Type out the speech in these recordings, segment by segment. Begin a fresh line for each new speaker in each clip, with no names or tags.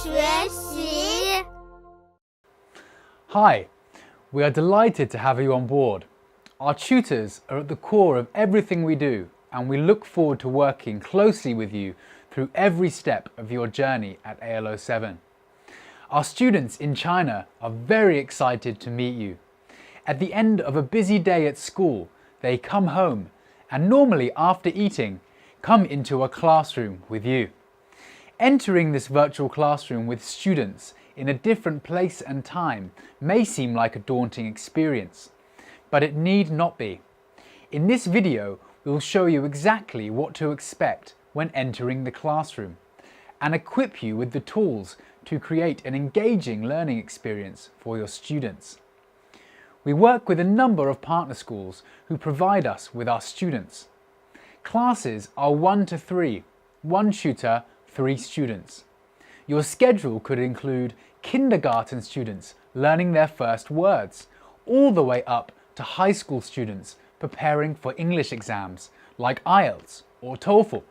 学习。
Hi, we are delighted to have you on board. Our tutors are at the core of everything we do, and we look forward to working closely with you through every step of your journey at AL07. Our students in China are very excited to meet you. At the end of a busy day at school, they come home and normally after eating, come into a classroom with you. Entering this virtual classroom with students in a different place and time may seem like a daunting experience, but it need not be. In this video, we will show you exactly what to expect when entering the classroom and equip you with the tools to create an engaging learning experience for your students. We work with a number of partner schools who provide us with our students. Classes are 1 to 3, 1 tutor, 3 students. Your schedule could include kindergarten students learning their first words, all the way up to high school students preparing for English exams like IELTS or TOEFL.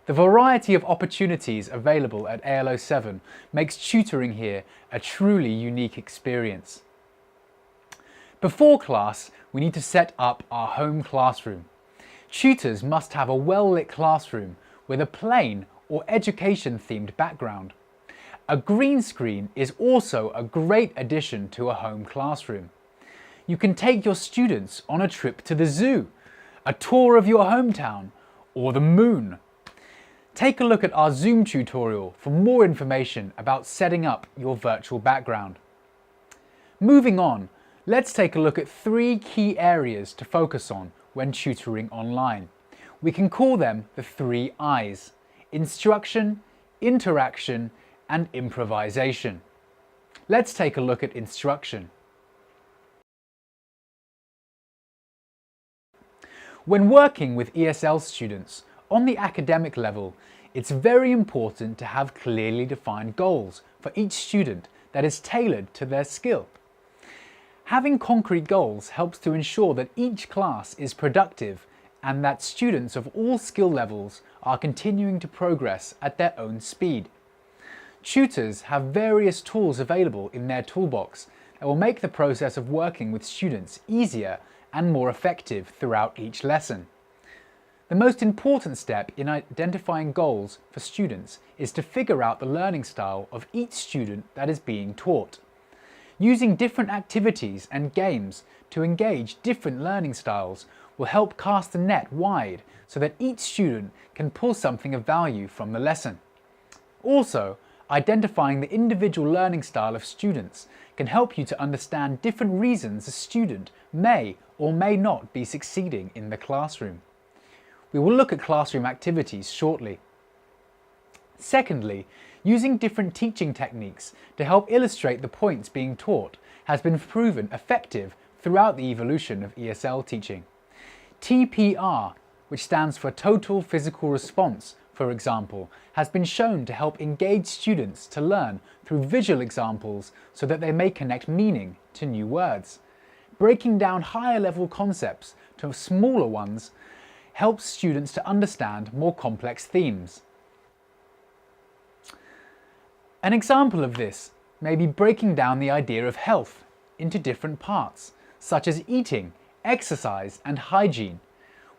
The variety of opportunities available at AL07 makes tutoring here a truly unique experience. Before class, we need to set up our home classroom. Tutors must have a well-lit classroom with a plain or education-themed background. A green screen is also a great addition to a home classroom. You can take your students on a trip to the zoo, a tour of your hometown, or the moon. Take a look at our Zoom tutorial for more information about setting up your virtual background. Moving on, let's take a look at 3 key areas to focus on when tutoring online. We can call them the 3 I's: instruction, interaction, and improvisation. Let's take a look at instruction. When working with ESL students on the academic level, it's very important to have clearly defined goals for each student that is tailored to their skill. Having concrete goals helps to ensure that each class is productive and that students of all skill levels are continuing to progress at their own speed. Tutors have various tools available in their toolbox that will make the process of working with students easier and more effective throughout each lesson. The most important step in identifying goals for students is to figure out the learning style of each student that is being taught. Using different activities and games to engage different learning styles will help cast the net wide so that each student can pull something of value from the lesson. Also, identifying the individual learning style of students can help you to understand different reasons a student may or may not be succeeding in the classroom. We will look at classroom activities shortly. Secondly, using different teaching techniques to help illustrate the points being taught has been proven effective throughout the evolution of ESL teaching. TPR, which stands for Total Physical Response, for example, has been shown to help engage students to learn through visual examples so that they may connect meaning to new words. Breaking down higher level concepts to smaller ones helps students to understand more complex themes. An example of this may be breaking down the idea of health into different parts, such as eating, exercise, and hygiene.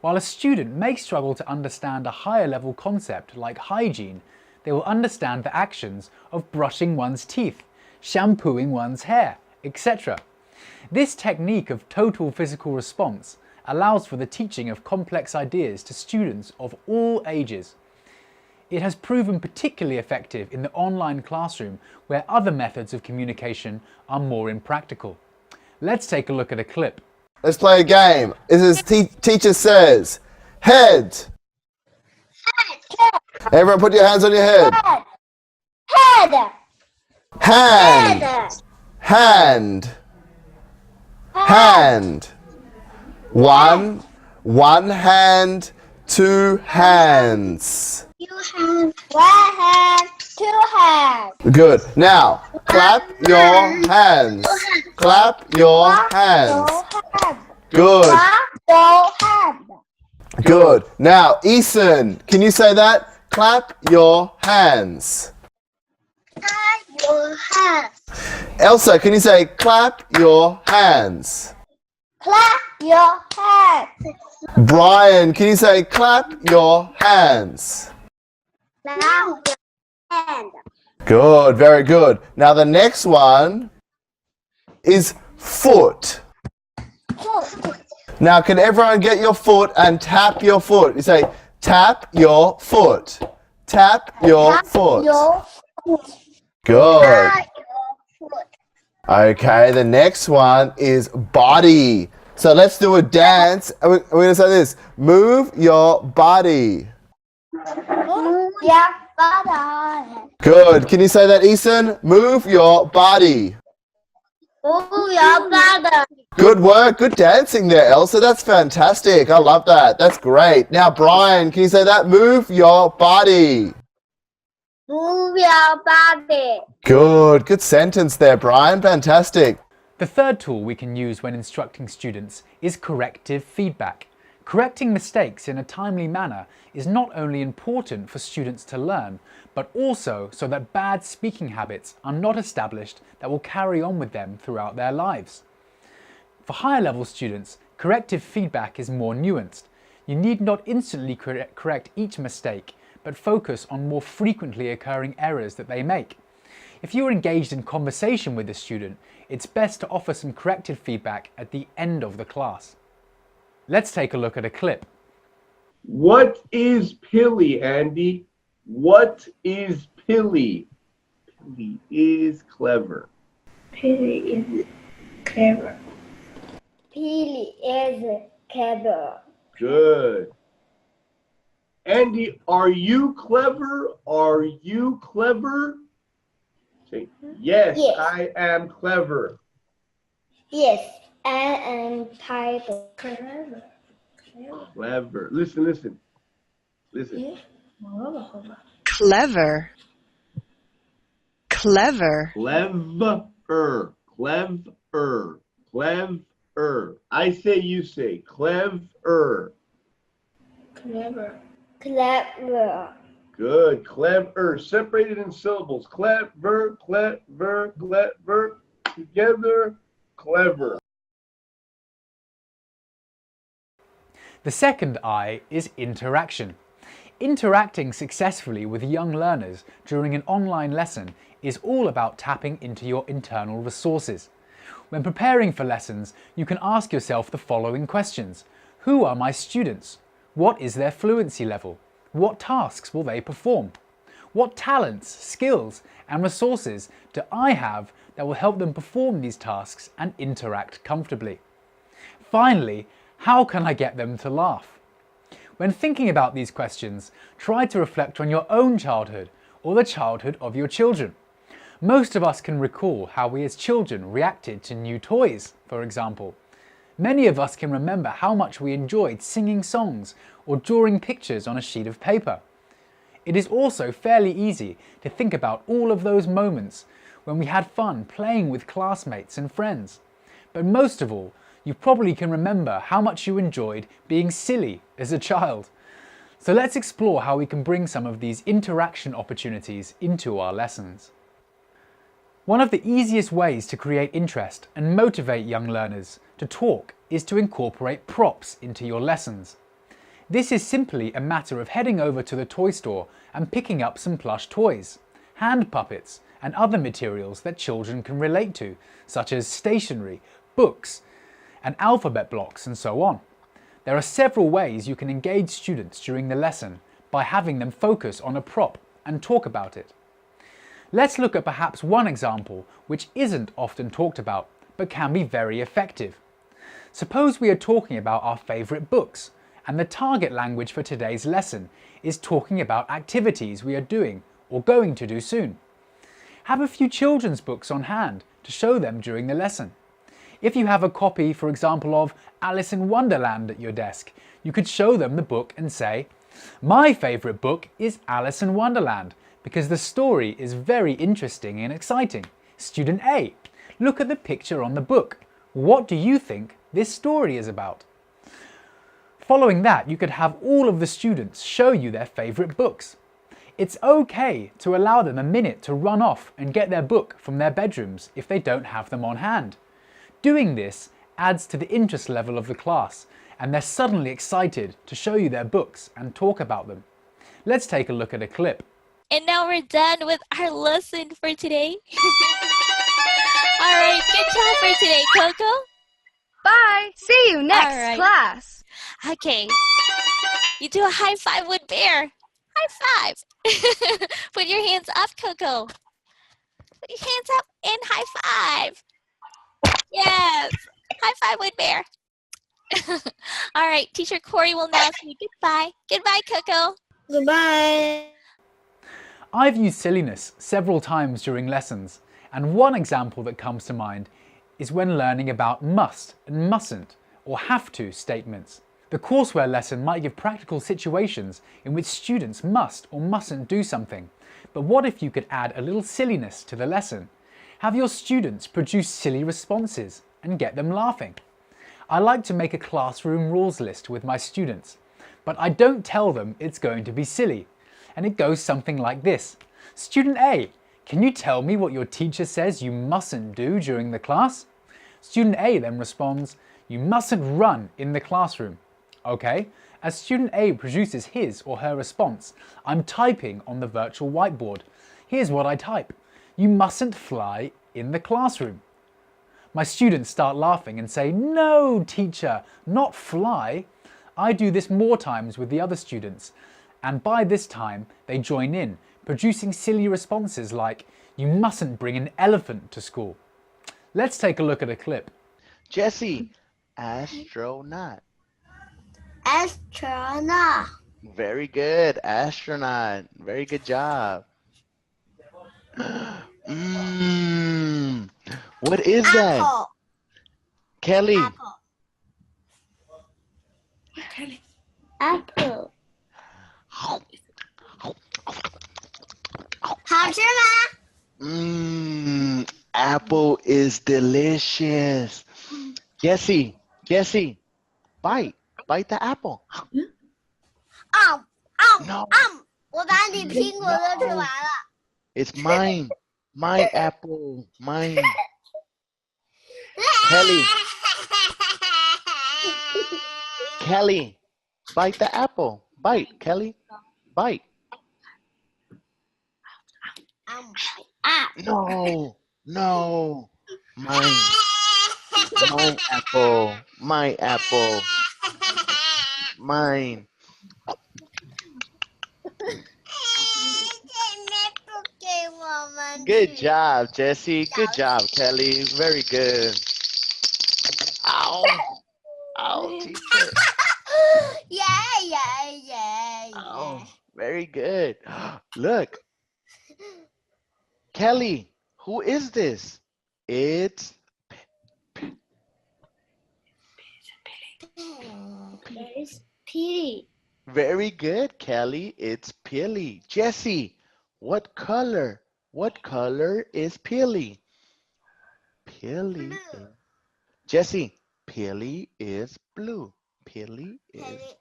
While a student may struggle to understand a higher level concept like hygiene, they will understand the actions of brushing one's teeth, shampooing one's hair, etc. This technique of total physical response allows for the teaching of complex ideas to students of all ages. It has proven particularly effective in the online classroom where other methods of communication are more impractical. Let's take a look at a clip.
Let's play a game. This is teacher says, head. Everyone put your hands on your head.
Head.
Hand. Hand. Hand. One hand, 2 hands.
You have 1 hand, 2 hands.
Good. Now, clap your hands. Clap your hands. Good.
Clap your hands.
Good. Now, Eason, can you say that? Clap your hands.
your hands.
Elsa, can you say clap your hands?
Clap your hands.
Brian, can you say clap your hands?
Clap your hands.
Good, very good. Now the next one is foot.
Foot.
Now can everyone get your foot and tap your foot? You say tap your foot. Tap your
Tap
foot.
your foot.
Good.
Tap your foot.
Okay, the next one is body. So let's do a dance. And we're going to say this. Move your body.
Move your body.
Good. Can you say that, Eason? Move your body.
Move your body.
Good work. Good dancing there, Elsa. That's fantastic. I love that. That's great. Now, Brian, can you say that? Move your body.
Move your body.
Good. Good sentence there, Brian. Fantastic.
The third tool we can use when instructing students is corrective feedback. Correcting mistakes in a timely manner is not only important for students to learn, but also so that bad speaking habits are not established that will carry on with them throughout their lives. For higher level students, corrective feedback is more nuanced. You need not instantly correct each mistake, but focus on more frequently occurring errors that they make. If you are engaged in conversation with a student, it's best to offer some corrective feedback at the end of the class. Let's take a look at a clip.
What is pilly, Andy? What is pilly? Pilly is clever.
Pilly is clever. Pilly is clever.
Good. Andy, are you clever? Are you clever? Say, yes,
Yes.
I am clever.
Yes, I am tired. Clever.
Clever. Listen, listen. Listen.
Clever. Clever.
Clever. Clever. Clever. I say, you say. Clever.
Clever. Clever.
Good. Clever. Separated in syllables. Clever, clever, clever. Together. Clever.
The second I is interaction. Interacting successfully with young learners during an online lesson is all about tapping into your internal resources. When preparing for lessons, you can ask yourself the following questions. Who are my students? What is their fluency level? What tasks will they perform? What talents, skills, and resources do I have that will help them perform these tasks and interact comfortably? Finally, how can I get them to laugh? When thinking about these questions, try to reflect on your own childhood or the childhood of your children. Most of us can recall how we as children reacted to new toys, for example. Many of us can remember how much we enjoyed singing songs or drawing pictures on a sheet of paper. It is also fairly easy to think about all of those moments when we had fun playing with classmates and friends. But most of all, you probably can remember how much you enjoyed being silly as a child. So let's explore how we can bring some of these interaction opportunities into our lessons. One of the easiest ways to create interest and motivate young learners to talk is to incorporate props into your lessons. This is simply a matter of heading over to the toy store and picking up some plush toys, hand puppets, and other materials that children can relate to, such as stationery, books, and alphabet blocks, and so on. There are several ways you can engage students during the lesson by having them focus on a prop and talk about it. Let's look at perhaps one example which isn't often talked about, but can be very effective. Suppose we are talking about our favourite books, and the target language for today's lesson is talking about activities we are doing or going to do soon. Have a few children's books on hand to show them during the lesson. If you have a copy, for example, of Alice in Wonderland at your desk, you could show them the book and say, "My favourite book is Alice in Wonderland because the story is very interesting and exciting. Student A, look at the picture on the book. What do you think this story is about?" Following that, you could have all of the students show you their favourite books. It's okay to allow them a minute to run off and get their book from their bedrooms if they don't have them on hand. Doing this adds to the interest level of the class, and they're suddenly excited to show you their books and talk about them. Let's take a look at a clip.
And now we're done with our lesson for today. All right, good job for today, Coco.
Bye. See you next
All right.
class.
Okay. You do a high five with Bear. High five. Put your hands up, Coco. Put your hands up and high five. Yes. High five with Bear. All right, Teacher Corey will now say goodbye. Goodbye, Coco.
Goodbye.
I've used silliness several times during lessons, and one example that comes to mind is when learning about must and mustn't or have to statements. The courseware lesson might give practical situations in which students must or mustn't do something, but what if you could add a little silliness to the lesson? Have your students produce silly responses and get them laughing. I like to make a classroom rules list with my students, but I don't tell them it's going to be silly. And it goes something like this. Student A, can you tell me what your teacher says you mustn't do during the class? Student A then responds, you mustn't run in the classroom. Okay, as student A produces his or her response, I'm typing on the virtual whiteboard. Here's what I type. You mustn't fly in the classroom. My students start laughing and say, no, teacher, not fly. I do this more times with the other students, and by this time they join in, producing silly responses like, you mustn't bring an elephant to school. Let's take a look at a clip.
Jesse, astronaut.
Astronaut.
Very good, astronaut. Very good job. What is that?
Apple.
Kelly.
Apple. Apple. 好吃吗？
Apple is delicious. Jesse, bite the apple. No.
我把你苹果都吃完了。
It's mine. My apple. Mine. Kelly, bite the apple. Bite, Kelly. Bite. No. Mine. My apple. My apple. Mine. Good job, Jesse. Good job, Kelly. Very good. Ow. Ow, teacher.
Yeah.
Oh, very good. Look. Kelly, who is this? It's
Petey.
very good, Kelly. It's Pilly. Jesse, what color? What color is Pilly? Pilly.
Blue.
Jesse, Pilly is blue. Pilly is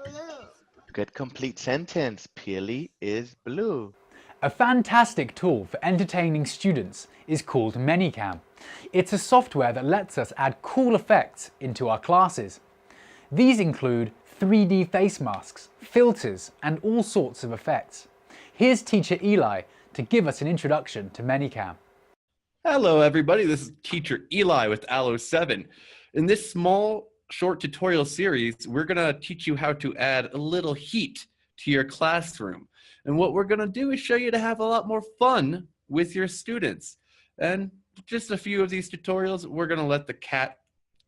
blue.
good complete sentence. Pilly is blue.
A fantastic tool for entertaining students is called ManyCam. It's a software that lets us add cool effects into our classes. These include 3D face masks, filters, and all sorts of effects. Here's Teacher Eli to give us an introduction to ManyCam.
Hello everybody, this is Teacher Eli with Allo 7. In this small short tutorial series, we're going to teach you how to add a little heat to your classroom. And what we're going to do is show you to have a lot more fun with your students. And just a few of these tutorials, we're going to let the cat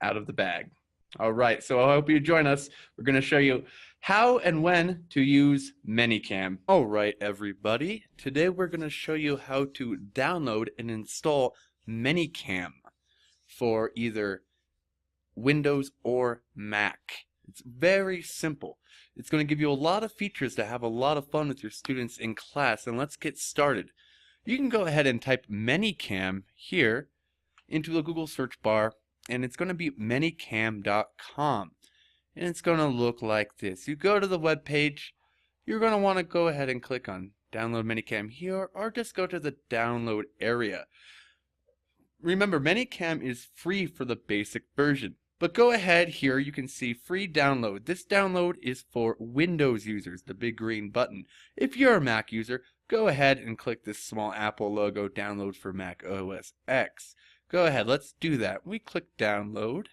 out of the bag. All right, so I hope you join us. We're going to show you how and when to use ManyCam. All right, everybody. Today we're going to show you how to download and install ManyCam for either Windows or Mac. It's very simple. It's going to give you a lot of features to have a lot of fun with your students in class. And let's get started. You can go ahead and type ManyCam here into the Google search bar, and it's going to be ManyCam.com. And it's going to look like this. You go to the web page, you're going to want to go ahead and click on download ManyCam here, or just go to the download area. Remember, ManyCam is free for the basic version. But go ahead here, you can see free download. This download is for Windows users, the big green button. If you're a Mac user, go ahead and click this small Apple logo, download for Mac OS X. Go ahead, let's do that. We click download.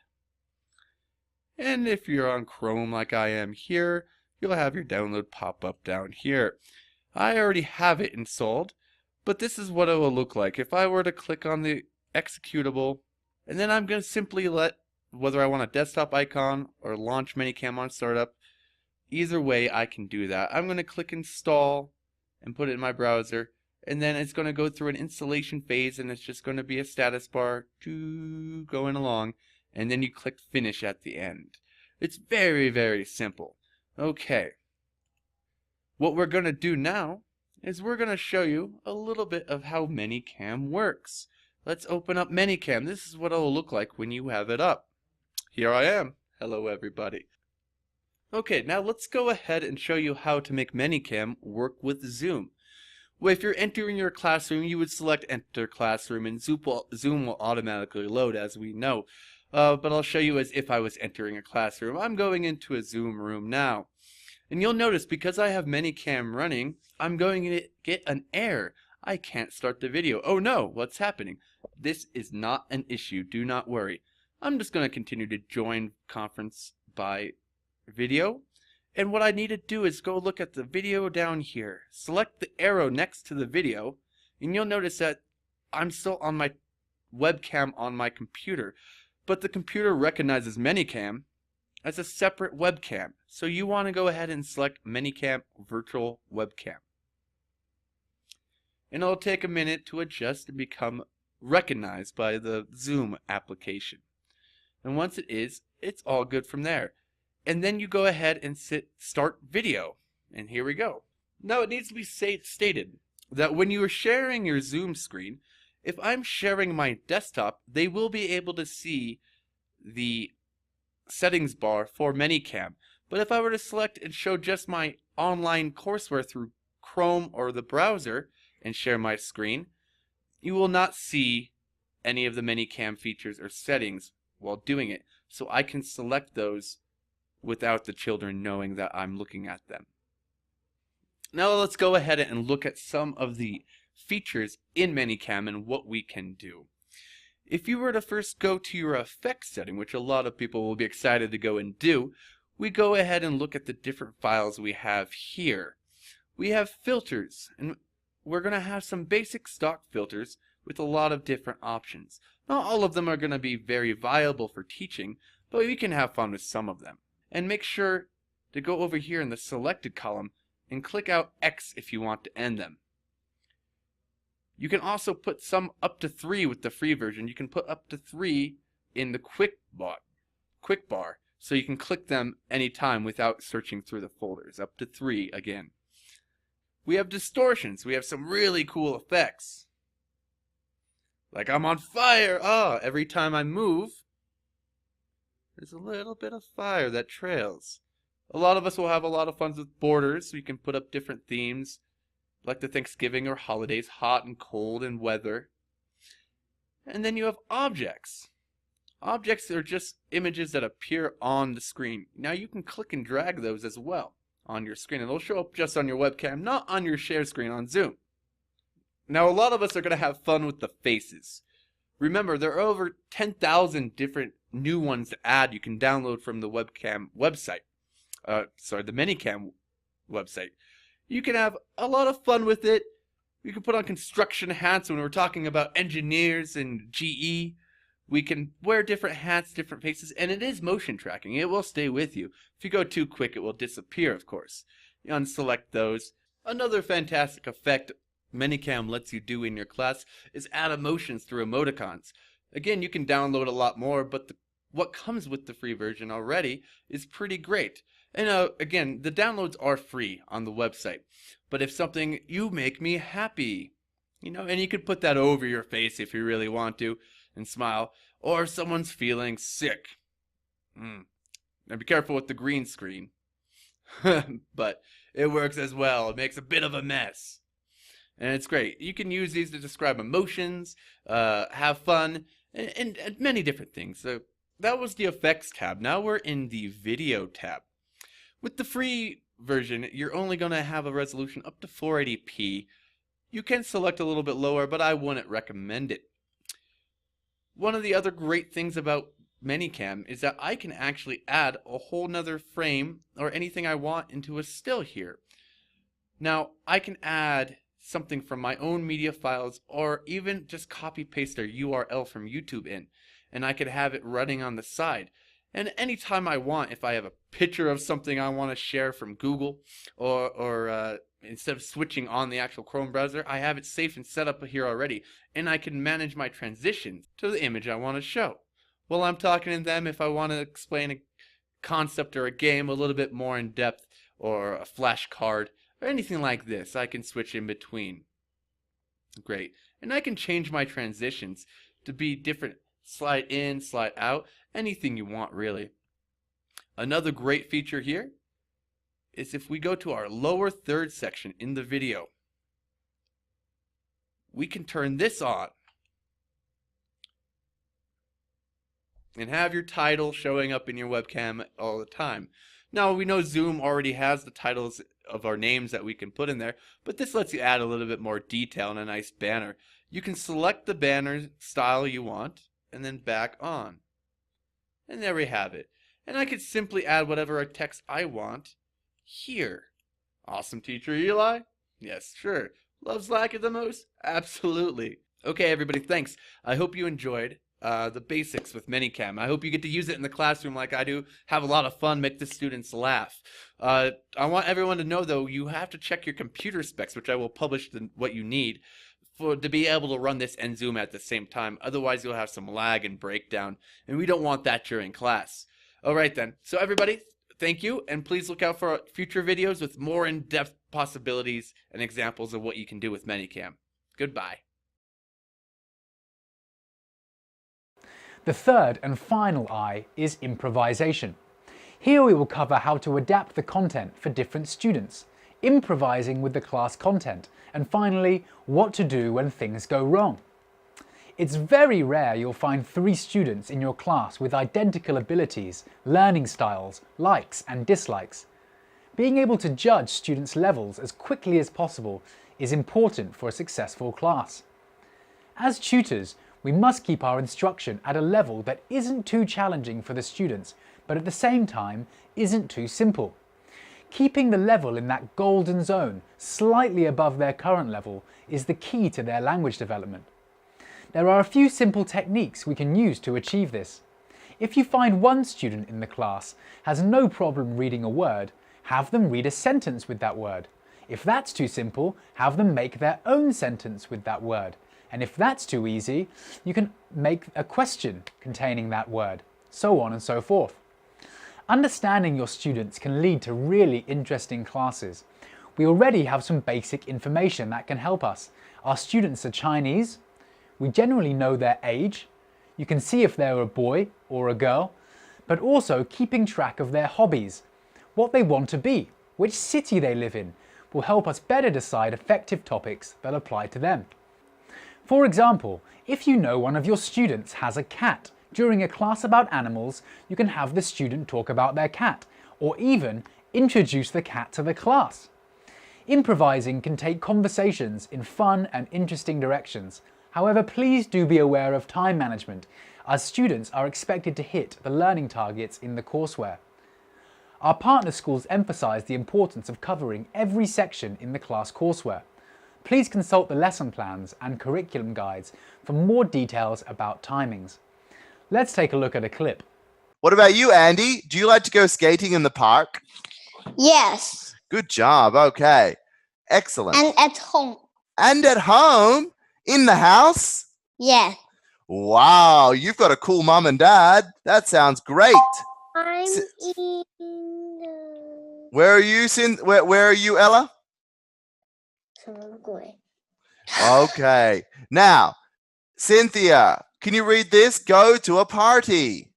And if you're on Chrome like I am here, you'll have your download pop up down here. I already have it installed, but this is what it will look like. If I were to click on the executable, and then I'm going to simply let whether I want a desktop icon or launch ManyCam on startup, either way I can do that. I'm going to click install and put it in my browser, and then it's going to go through an installation phase, and it's just going to be a status bar going along, and then you click finish at the end. It's very, very simple. Okay. What we're going to do now is we're going to show you a little bit of how ManyCam works. Let's open up ManyCam. This is what it will look like when you have it up. Here I am. Hello, everybody. Okay, now let's go ahead and show you how to make ManyCam work with Zoom. Well, if you're entering your classroom, you would select Enter Classroom, and Zoom will automatically load, as we know. But I'll show you as if I was entering a classroom. I'm going into a Zoom room now. And you'll notice, because I have ManyCam running, I'm going to get an error. I can't start the video. Oh no, what's happening? This is not an issue. Do not worry. I'm just going to continue to join conference by video. And what I need to do is go look at the video down here. Select the arrow next to the video, and you'll notice that I'm still on my webcam on my computer. But the computer recognizes ManyCam as a separate webcam. So you want to go ahead and select ManyCam Virtual Webcam. And it'll take a minute to adjust and become recognized by the Zoom application. And once it is, it's all good from there. And then you go ahead and start video. And here we go. Now it needs to be stated that when you are sharing your Zoom screen, if I'm sharing my desktop, they will be able to see the settings bar for ManyCam. But if I were to select and show just my online courseware through Chrome or the browser and share my screen, you will not see any of the ManyCam features or settings while doing it. So I can select those without the children knowing that I'm looking at them. Now let's go ahead and look at some of the features in ManyCam and what we can do. If you were to first go to your effects setting, which a lot of people will be excited to go and do, we go ahead and look at the different files we have here. We have filters, and we're going to have some basic stock filters with a lot of different options. Not all of them are going to be very viable for teaching, but we can have fun with some of them. And make sure to go over here in the selected column and click out X if you want to end them. You can also put some up to 3 with the free version. You can put up to 3 in the quick bar, so you can click them anytime without searching through the folders. Up to 3 again. We have distortions. We have some really cool effects. Like I'm on fire. Every time I move, there's a little bit of fire that trails. A lot of us will have a lot of fun with borders, so you can put up different themes, like the Thanksgiving or holidays, hot and cold and weather. And then you have objects. Objects are just images that appear on the screen. Now you can click and drag those as well on your screen, and they'll show up just on your webcam, not on your share screen on Zoom. Now a lot of us are going to have fun with the faces. Remember, there are over 10,000 different new ones to add you can download from the webcam website. The ManyCam website. You can have a lot of fun with it. You can put on construction hats when we're talking about engineers and GE. We can wear different hats, different faces, and it is motion tracking. It will stay with you. If you go too quick, it will disappear, of course. You unselect those. Another fantastic effect ManyCam lets you do in your class is add emotions through Emoticons. Again, you can download a lot more, but what comes with the free version already is pretty great. And again, the downloads are free on the website. But if something, you make me happy, and you could put that over your face if you really want to and smile. Or if someone's feeling sick. Now be careful with the green screen. But it works as well. It makes a bit of a mess. And it's great. You can use these to describe emotions, have fun, and many different things. So that was the effects tab. Now we're in the video tab. With the free version, you're only going to have a resolution up to 480p. You can select a little bit lower, but I wouldn't recommend it. One of the other great things about ManyCam is that I can actually add a whole nother frame or anything I want into a still here. Now, I can add something from my own media files or even just copy paste a URL from YouTube in, and I could have it running on the side. And anytime I want, if I have a picture of something I want to share from Google or instead of switching on the actual Chrome browser, I have it saved and set up here already, and I can manage my transitions to the image I want to show. While I'm talking to them, if I want to explain a concept or a game a little bit more in depth, or a flashcard, or anything like this, I can switch in between. Great. And I can change my transitions to be different. Slide in, slide out, anything you want really. Another great feature here is if we go to our lower third section in the video, we can turn this on and have your title showing up in your webcam all the time. Now, we know Zoom already has the titles of our names that we can put in there, but this lets you add a little bit more detail in a nice banner. You can select the banner style you want and then back on. And there we have it. And I could simply add whatever text I want here. Awesome, Teacher Eli? Yes, sure. Loves Slack the most? Absolutely. Okay, everybody, thanks. I hope you enjoyed the basics with ManyCam. I hope you get to use it in the classroom like I do. Have a lot of fun, make the students laugh. I want everyone to know, though, you have to check your computer specs, which I will publish what you need to be able to run this and Zoom at the same time. Otherwise, you'll have some lag and breakdown, and we don't want that during class. All right, then. So, everybody, thank you, and please look out for future videos with more in-depth possibilities and examples of what you can do with ManyCam. Goodbye.
The third and final I is improvisation. Here we will cover how to adapt the content for different students, improvising with the class content, and finally, what to do when things go wrong. It's very rare you'll find 3 students in your class with identical abilities, learning styles, likes and dislikes. Being able to judge students' levels as quickly as possible is important for a successful class. As tutors, we must keep our instruction at a level that isn't too challenging for the students, but at the same time isn't too simple. Keeping the level in that golden zone, slightly above their current level, is the key to their language development. There are a few simple techniques we can use to achieve this. If you find one student in the class has no problem reading a word, have them read a sentence with that word. If that's too simple, have them make their own sentence with that word. And if that's too easy, you can make a question containing that word, so on and so forth. Understanding your students can lead to really interesting classes. We already have some basic information that can help us. Our students are Chinese. We generally know their age. You can see if they're a boy or a girl, but also keeping track of their hobbies, what they want to be, which city they live in, will help us better decide effective topics that apply to them. For example, if you know one of your students has a cat, during a class about animals, you can have the student talk about their cat, or even introduce the cat to the class. Improvising can take conversations in fun and interesting directions. However, please do be aware of time management, as students are expected to hit the learning targets in the courseware. Our partner schools emphasize the importance of covering every section in the class courseware. Please consult the lesson plans and curriculum guides for more details about timings. Let's take a look at a clip.
What about you, Andy? Do you like to go skating in the park?
Yes.
Good job. Okay. Excellent.
And at home.
And at home? In the house?
Yes.
Wow, you've got a cool mum and dad. That sounds great.
I'm in
Where are you, where are you, Ella? Okay. Now, Cynthia, can you read this? Go to a party.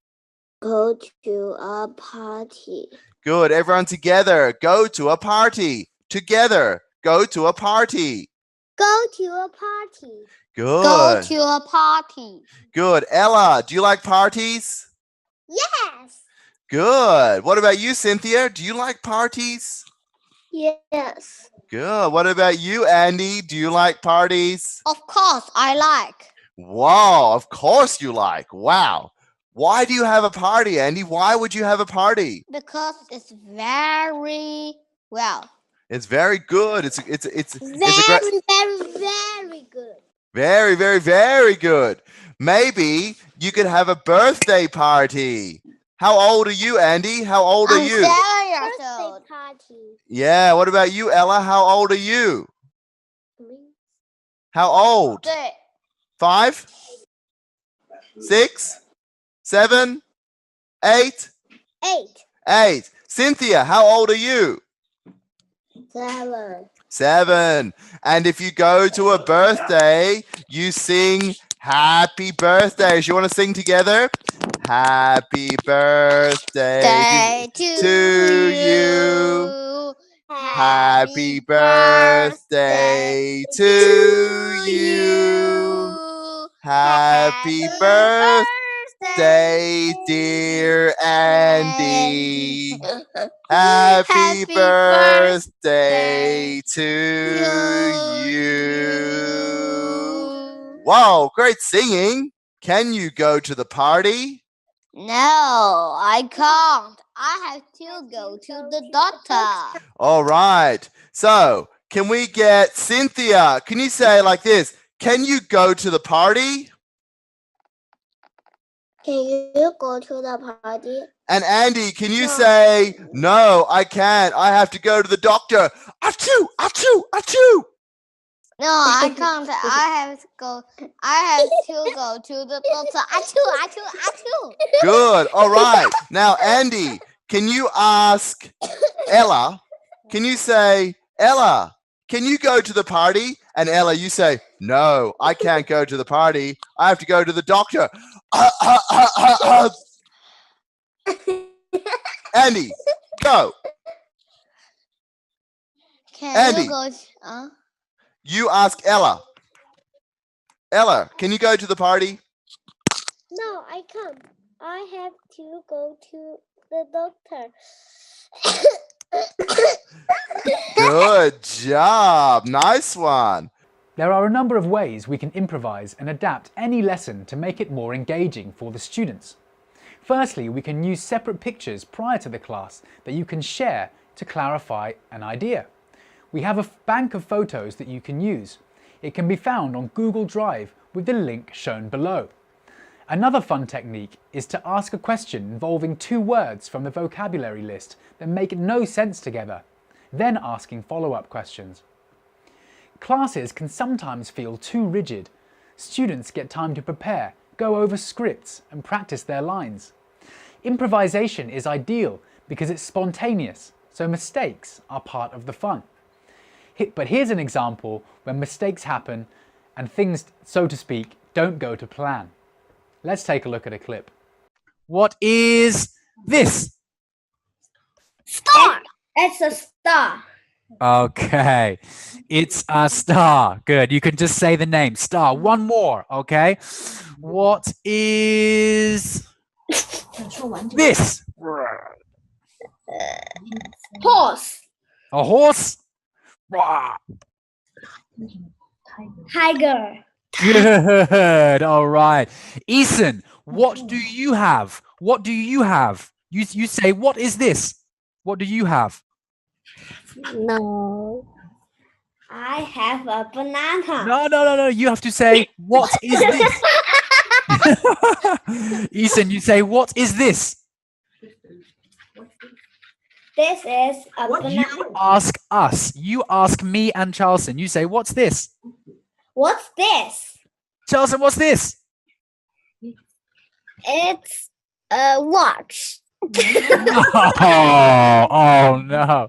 Go to a party.
Good. Everyone together. Go to a party. Together. Go to a party.
Go to a party.
Good.
Go to a party.
Good. Ella, do you like parties?
Yes.
Good. What about you, Cynthia? Do you like parties?
Yes.
Good. What about you, Andy? Do you like parties?
Of course, I like.
Wow, of course you like. Wow. Why do you have a party, Andy? Why would you have a party?
Because it's very well.
It's very good. It's a great,
Very good.
very, very, very good. Maybe you could have a birthday party. How old are you, Andy? How old are you?
7 years old. Party.
Yeah. What about you, Ella? How old are you? How old?
对
5, 6, 7, 8,
8.
8. Cynthia, how old are you?
7.
7. And if you go to a birthday, you sing happy birthdays. You want to sing together? Happy birthday to you. Happy birthday to you. Happy birthday, dear Andy. Happy birthday to you. Wow, great singing. Can you go to the party?
No, I can't. I have to go to the doctor.
All right. So, can we get Cynthia? Can you say like this? Can you go to the party?
Can you go to the party?
And Andy, can you say, no, I can't. I have to go to the doctor. Achoo, achoo, achoo.
No, I can't. I have to go to the doctor. Achoo, achoo, achoo.
Good. All right. Now, Andy, can you ask Ella? Can you say, Ella, can you go to the party? And Ella, you say, no, I can't go to the party. I have to go to the doctor. Andy, go. Andy.
You go?
You ask Ella. Ella, can you go to the party?
No, I can't. I have to go to the doctor.
Good job. Nice one.
There are a number of ways we can improvise and adapt any lesson to make it more engaging for the students. Firstly, we can use separate pictures prior to the class that you can share to clarify an idea. We have a bank of photos that you can use. It can be found on Google Drive with the link shown below. Another fun technique is to ask a question involving 2 words from the vocabulary list that make no sense together, then asking follow-up questions. Classes can sometimes feel too rigid. Students get time to prepare, go over scripts and practice their lines. Improvisation is ideal because it's spontaneous, so mistakes are part of the fun. But here's an example when mistakes happen and things, so to speak, don't go to plan. Let's take a look at a clip. What is this?
Star. It's a star.
Okay, it's a star. Good, you can just say the name. Star. One more, okay? What is this?
Horse.
A horse?
Tiger.
Good, all right. Ethan, what do you have? What do you have? You say, what is this? What do you have?
No. I have a banana.
No. You have to say, what is this? Ethan, you say, what is this?
This is a banana.
You ask us. You ask me and Charleston. You say, what's this?
What's this?
Charleston, what's this?
It's a watch.
Oh no.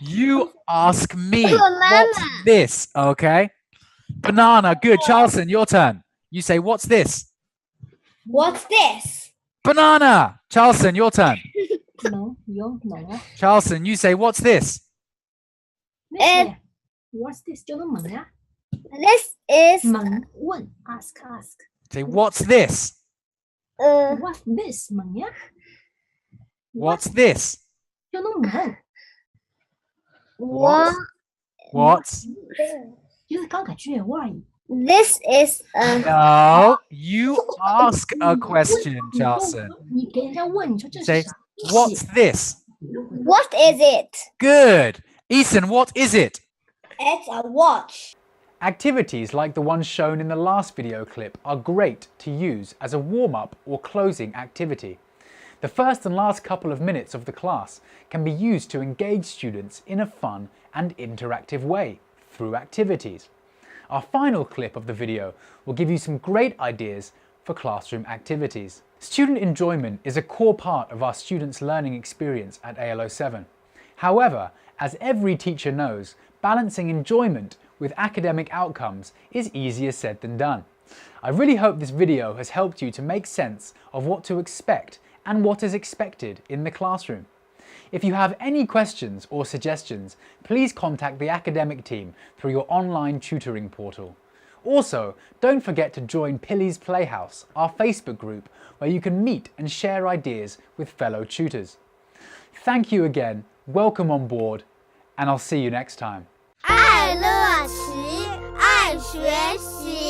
You ask me, what's this? Okay. Banana. Good. Charleston, your turn. You say, what's this?
What's this?
Banana. Charleston, your turn.
No.
Charleston, you say, what's this?
What's this? 叫乜文呀？
This is
問問 ask
Say, what's this?
what's this 問呀
What's this?
叫都問
what
What's?
就是剛解決而已
this is a
No, you ask a question, Charlson.
你給人家問你說這
Say,
是啥
what's this?
what is it?
Good. Ethan, what is it?
It's a watch.
Activities like the ones shown in the last video clip are great to use as a warm-up or closing activity. The first and last couple of minutes of the class can be used to engage students in a fun and interactive way through activities. Our final clip of the video will give you some great ideas for classroom activities. Student enjoyment is a core part of our students' learning experience at AL07. However, as every teacher knows, balancing enjoyment with academic outcomes is easier said than done. I really hope this video has helped you to make sense of what to expect and what is expected in the classroom. If you have any questions or suggestions, please contact the academic team through your online tutoring portal. Also, don't forget to join Pilly's Playhouse, our Facebook group, where you can meet and share ideas with fellow tutors. Thank you again, welcome on board, and I'll see you next time.
爱乐习，爱学习。